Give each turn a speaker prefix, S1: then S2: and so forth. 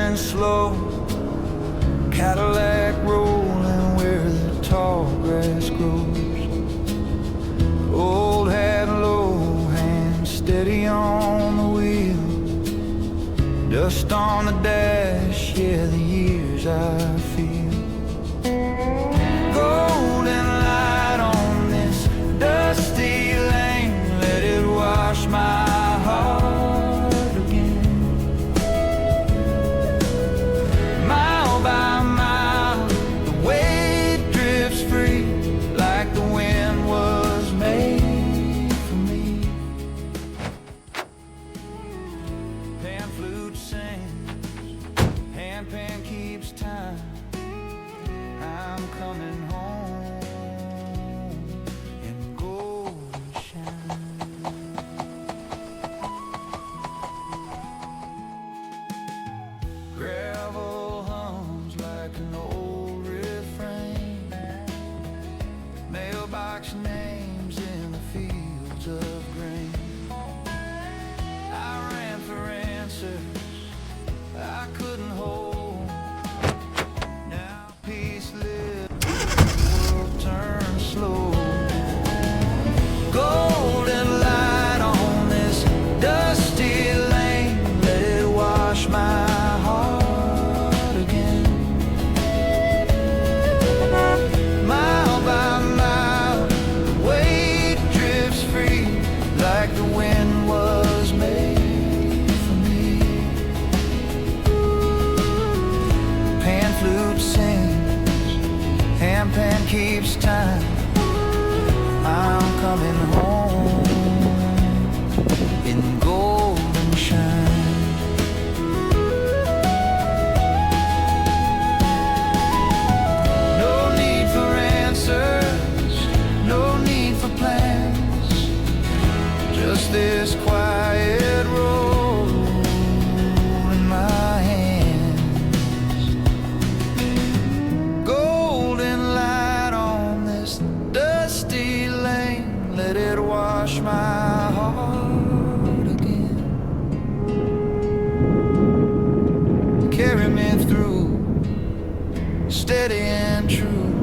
S1: turning slow, Cadillac rolling where the tall grass grows. Old hat low, hands steady on the wheel, dust on the dash, yeah, the years I feel. Golden light on this dusty lane, let it wash my heart again. Mile by mile, the weight drifts free, like the wind was made for me. Pan flute sings, handpan keeps time. I'm coming home in golden shine. Gravel hums like an old refrain, mailbox names in the fields of grain. I ran for answers I couldn't hold. Now peace lives, the world turns slow. Golden light on this dusty lane, let it wash my heart again. Mile by mile, the weight drifts free, like the wind was made for me. Pan flute sings, handpan keeps time. I'm coming home in golden shine. No need for answers, no need for plans, just this quiet roll in my hands. Golden light on this dusty lane, let it wash my heart again. Carry me through, steady and true.